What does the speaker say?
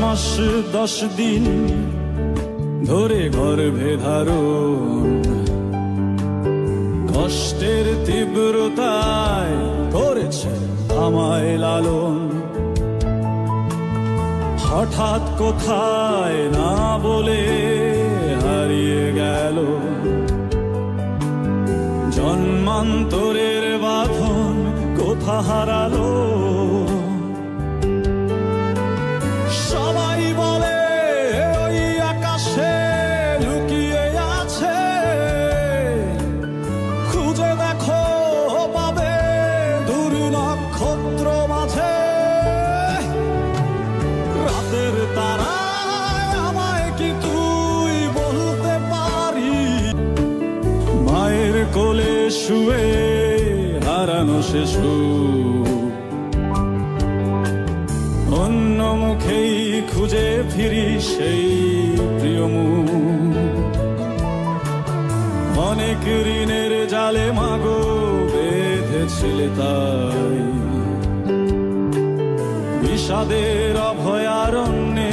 মাস 10 দিন ধরে গর্ভে ধারণ, কষ্টের তীব্রতায় করেছে আমায় লালন। হঠাৎ কোথায় না বলে হারিয়ে গেল, জন্মান্তরের বাঁধন কোথা হারালো। সবাই বলে ওই আকাশে লুকিয়ে আছে, খুঁজে দেখো পাবে দূর নক্ষত্র মাঝে। রাতের তারায় আমায় কি তুই বলতে পারি, মায়ের কোলে শুয়ে হারানো সে সুখ, অন্য মুখেই খুঁজে ফিরি সেই প্রিয় মুখ। অনেক ঋণের জালে মাগো বেঁধেছিলে তাই, বিষাদের অভয়ারণ্যে